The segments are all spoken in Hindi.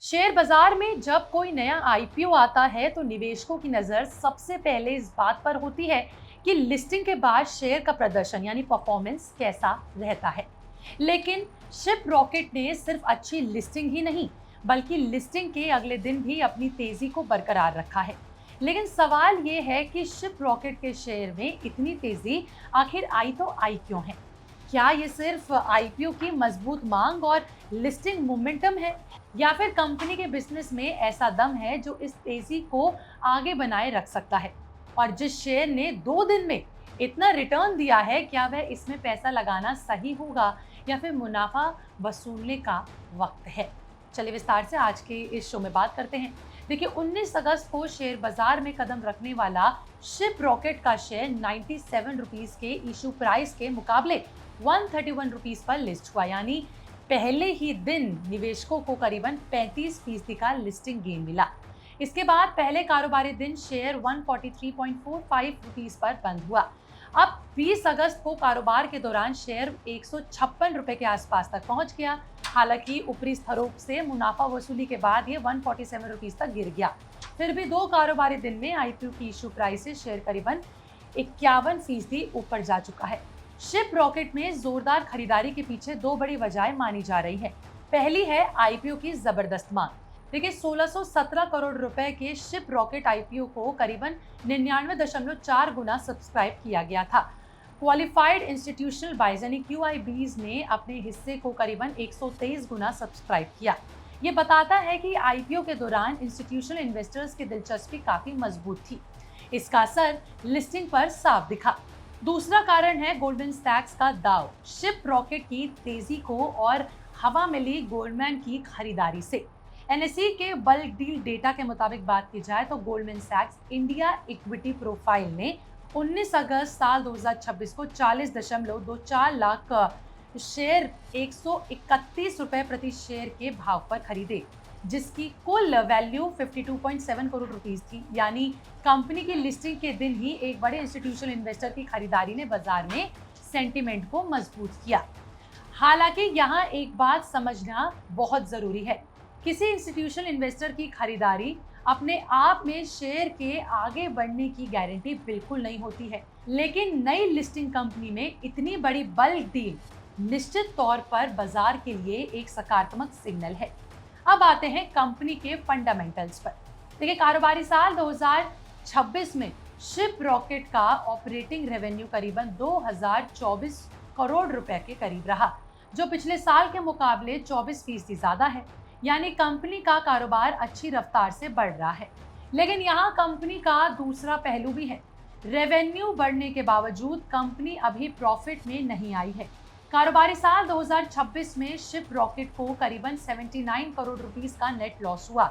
शेयर बाजार में जब कोई नया आईपीओ आता है तो निवेशकों की नजर सबसे पहले इस बात पर होती है कि लिस्टिंग के बाद शेयर का प्रदर्शन यानी परफॉर्मेंस कैसा रहता है। लेकिन शिप रॉकेट ने सिर्फ अच्छी लिस्टिंग ही नहीं बल्कि लिस्टिंग के अगले दिन भी अपनी तेजी को बरकरार रखा है। लेकिन सवाल ये है कि शिप रॉकेट के शेयर में इतनी तेजी आखिर आई तो आई क्यों है? क्या ये सिर्फ आईपीओ की मजबूत मांग और लिस्टिंग मोमेंटम है, या फिर कंपनी के बिजनेस में ऐसा दम है जो इस तेजी को आगे बनाए रख सकता है? और जिस शेयर ने 2 दिन में इतना रिटर्न दिया है, क्या वह इसमें पैसा लगाना सही होगा या फिर मुनाफा वसूलने का वक्त है? चलिए विस्तार से आज के इस शो में बात करते हैं। देखिए 19 अगस्त को शेयर बाजार में कदम रखने वाला शिप रॉकेट का शेयर 97 रुपीज के इशू प्राइस के मुकाबले 131 रुपीज पर लिस्ट हुआ, यानी पहले ही दिन निवेशकों को करीबन 35% का लिस्टिंग गेन मिला। इसके बाद पहले कारोबारी दिन शेयर 143.45 रुपीज पर बंद हुआ। अब 20 अगस्त को कारोबार के दौरान शेयर 156 रुपए के आसपास तक पहुंच गया। हालांकि ऊपरी स्तरों से मुनाफा वसूली के बाद ये 147 रुपीज तक गिर गया। फिर भी 2 कारोबारी दिन में आईपीओ की इशू प्राइस से शेयर करीबन 51% ऊपर जा चुका है। शिप रॉकेट में जोरदार खरीदारी के पीछे 2 बड़ी वजहें मानी जा रही है। पहली है आईपीओ की जबरदस्त मांग। देखिए 1617 करोड़ रुपए के शिप रॉकेट आईपीओ को करीबन 99.4 गुना सब्सक्राइब किया गया था। क्वालिफाइड इंस्टीट्यूशनल बायर्स यानी क्यूआईबीज ने अपने हिस्से को करीबन 123 गुना सब्सक्राइब किया। ये बताता है कि आईपीओ के दौरान इंस्टीट्यूशनल इन्वेस्टर्स की दिलचस्पी काफी मजबूत थी। इसका असर लिस्टिंग पर साफ दिखा। दूसरा कारण है गोल्डमैन सैक्स का दाव शिप रॉकेट की तेजी को और हवा मिली गोल्डमैन की खरीदारी से। एनएसई के बल्क डील डेटा के मुताबिक बात की जाए तो गोल्डमैन सैक्स इंडिया इक्विटी प्रोफाइल ने 19 अगस्त साल 2026 को 40.24 लाख शेयर 131 रुपए प्रति शेयर के भाव पर खरीदे, जिसकी कुल वैल्यू 52.7 करोड़ रुपीस थी। यानी कंपनी की लिस्टिंग के दिन ही एक बड़े इंस्टीट्यूशनल इन्वेस्टर की खरीदारी ने बाजार में सेंटीमेंट को मजबूत किया। हालांकि यहाँ एक बात समझना बहुत जरूरी है, किसी इंस्टीट्यूशनल इन्वेस्टर की खरीदारी अपने आप में शेयर के आगे बढ़ने की गारंटी बिल्कुल नहीं होती है। लेकिन नई लिस्टिंग कंपनी में इतनी बड़ी बल्क डील निश्चित तौर पर बाजार के लिए एक सकारात्मक सिग्नल है। अब आते हैं कंपनी के फंडामेंटल्स पर। देखिए कारोबारी साल 2026 में शिप रॉकेट का ऑपरेटिंग रेवेन्यू करीबन 2024 करोड़ रुपए के करीब रहा, जो पिछले साल के मुकाबले 24% ज्यादा है। यानी कंपनी का कारोबार अच्छी रफ्तार से बढ़ रहा है। लेकिन यहाँ कंपनी का दूसरा पहलू भी है। रेवेन्यू बढ़ने के बावजूद कंपनी अभी प्रॉफिट में नहीं आई है। कारोबारी साल 2026 में शिप रॉकेट को करीबन 79 करोड़ रुपीस का नेट लॉस हुआ।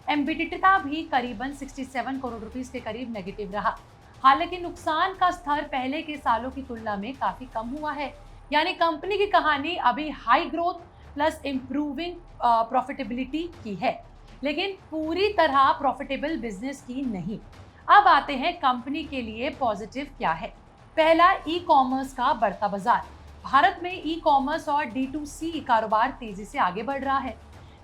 एमबीटीटा भी करीबन 67 करोड़ रुपीस के करीब नेगेटिव रहा। हालांकि नुकसान का स्तर पहले के सालों की तुलना में काफी कम हुआ है। यानी कंपनी की कहानी अभी high growth plus improving profitability की है, लेकिन पूरी तरह प्रॉफिटेबल बिजनेस की नहीं। अब आते हैं कंपनी के लिए पॉजिटिव क्या है। पहला, ई कॉमर्स का बढ़ता बाजार। भारत में ई कॉमर्स और D2C कारोबार तेजी से आगे बढ़ रहा है।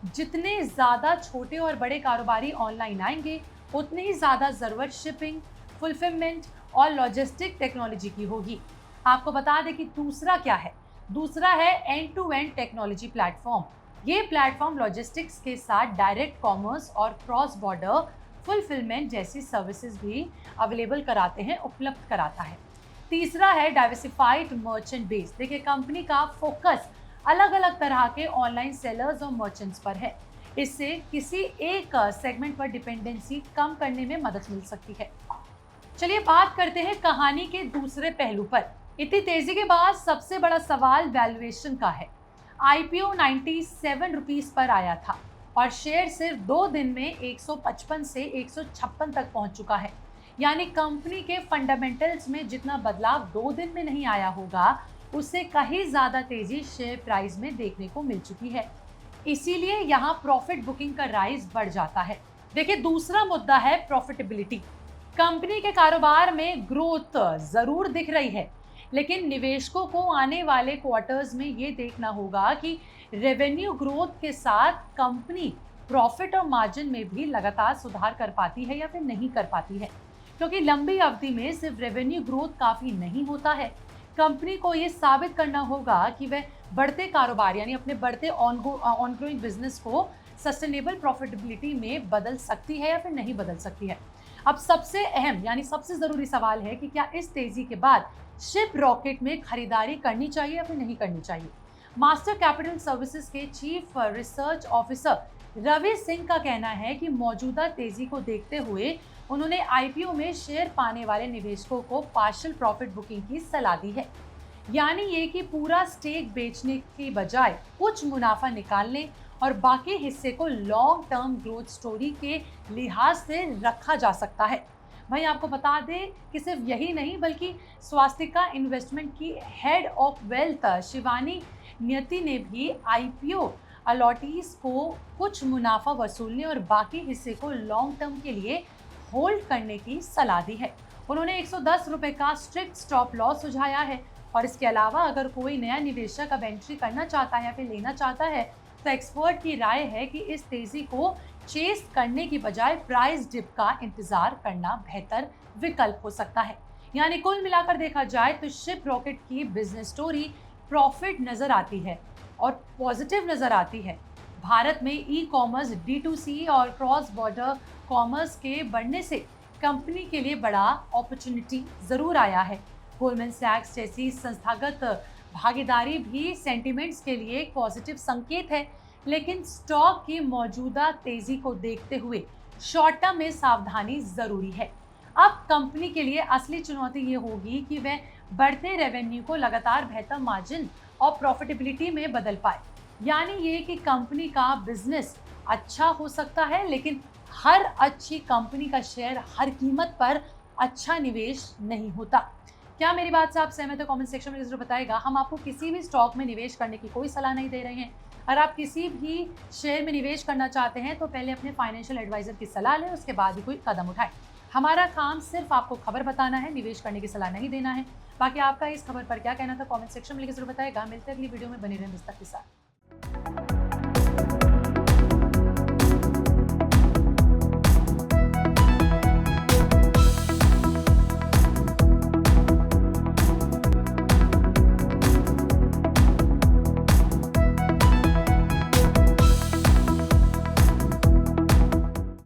जितने ज्यादा छोटे और बड़े कारोबारी ऑनलाइन आएंगे, उतनी ही ज्यादा जरूरत शिपिंग, फुलफिलमेंट और लॉजिस्टिक टेक्नोलॉजी की होगी। आपको बता दें कि दूसरा क्या है। दूसरा है end to end technology platform. ये प्लेटफॉर्म लॉजिस्टिक्स के साथ डायरेक्ट कॉमर्स और क्रॉस बॉर्डर फुलफिलमेंट जैसी सर्विसेज भी अवेलेबल कराते हैं, उपलब्ध कराता है। तीसरा है डाइवर्सिफाइड मर्चेंट बेस। देखिए कंपनी का फोकस अलग अलग तरह के ऑनलाइन सेलर्स और मर्चेंट्स पर है। इससे किसी एक सेगमेंट पर डिपेंडेंसी कम करने में मदद मिल सकती है। चलिए बात करते हैं कहानी के दूसरे पहलू पर। इतनी तेजी के बाद सबसे बड़ा सवाल वैल्यूएशन का है। आईपीओ 97 रुपीस पर आया था और शेयर सिर्फ 2 दिन में 155 से 156 तक पहुंच चुका है। यानी कंपनी के फंडामेंटल्स में जितना बदलाव 2 दिन में नहीं आया होगा, उससे कहीं ज्यादा तेजी शेयर प्राइस में देखने को मिल चुकी है। इसीलिए यहाँ प्रॉफिट बुकिंग का राइज बढ़ जाता है। देखिए दूसरा मुद्दा है प्रॉफिटेबिलिटी। कंपनी के कारोबार में ग्रोथ जरूर दिख रही है, लेकिन निवेशकों को आने वाले क्वार्टर्स में ये देखना होगा कि रेवेन्यू ग्रोथ के साथ कंपनी प्रॉफिट और मार्जिन में भी लगातार सुधार कर पाती है या फिर नहीं कर पाती है। क्योंकि लंबी अवधि में सिर्फ रेवेन्यू ग्रोथ काफी नहीं होता है। कंपनी को ये साबित करना होगा कि वह बढ़ते कारोबार यानी अपने बढ़ते ऑनग्रोइंग बिजनेस को सस्टेनेबल प्रॉफिटेबिलिटी में बदल सकती है या फिर नहीं बदल सकती है। अब सबसे अहम यानी सबसे जरूरी सवाल है कि क्या इस तेजी के बाद शिप रॉकेट में खरीदारी करनी चाहिए या फिर नहीं करनी चाहिए। मास्टर कैपिटल सर्विसेज के chief research officer Ravi Singh का कहना है कि मौजूदा तेजी को देखते हुए उन्होंने आईपीओ में शेयर पाने वाले निवेशकों को पार्शियल प्रॉफिट बुकिंग की सलाह दी है। यानी ये कि पूरा स्टेक बेचने की बजाय कुछ मुनाफा निकालने और बाकी हिस्से को लॉन्ग टर्म ग्रोथ स्टोरी के लिहाज से रखा जा सकता है। भाई आपको बता दें कि सिर्फ यही नहीं बल्कि स्वास्तिका इन्वेस्टमेंट की हेड ऑफ वेल्थ शिवानी नियति ने भी आईपीओ अलॉटीज को कुछ मुनाफा वसूलने और बाकी हिस्से को लॉन्ग टर्म के लिए होल्ड करने की सलाह दी है। उन्होंने 110 रुपए का स्ट्रिक्ट स्टॉप लॉस सुझाया है और इसके अलावा अगर कोई नया निवेशक अब एंट्री करना चाहता है या फिर लेना चाहता है तो एक्सपर्ट की राय है कि इस तेजी को चेस करने की बजाय प्राइस डिप का इंतजार करना बेहतर विकल्प हो सकता है। यानी कुल मिलाकर देखा जाए तो शिप रॉकेट की बिजनेस स्टोरी प्रॉफिट नजर आती है और पॉजिटिव नजर आती है। भारत में ई कॉमर्स D2C और क्रॉस बॉर्डर कॉमर्स के बढ़ने से कंपनी के लिए बड़ा अपॉर्चुनिटी जरूर आया है। गोल्डमैन सैक्स जैसी संस्थागत भागीदारी भी सेंटिमेंट्स के लिए एक पॉजिटिव संकेत है, लेकिन स्टॉक की मौजूदा तेजी को देखते हुए शॉर्ट टर्म में सावधानी जरूरी है। अब कंपनी के लिए असली चुनौती ये होगी कि वह बढ़ते रेवेन्यू को लगातार बेहतर मार्जिन और प्रॉफिटेबिलिटी में बदल पाए। यानी ये कि कंपनी का बिजनेस अच्छा हो सकता है, लेकिन हर अच्छी कंपनी का शेयर हर कीमत पर अच्छा निवेश नहीं होता। क्या मेरी बात से आप सहमत हो? कमेंट सेक्शन में जरूर बताएगा। हम आपको किसी भी स्टॉक में निवेश करने की कोई सलाह नहीं दे रहे हैं। अगर आप किसी भी शेयर में निवेश करना चाहते हैं तो पहले अपने फाइनेंशियल एडवाइजर की सलाह लें, उसके बाद ही कोई कदम उठाएं। हमारा काम सिर्फ आपको खबर बताना है, निवेश करने की सलाह नहीं देना है। बाकी आपका इस खबर पर क्या कहना था कमेंट सेक्शन में लिखकर जरूर बताएगा। मिलते हैं अगली वीडियो में, बने रहें दस्तक के साथ।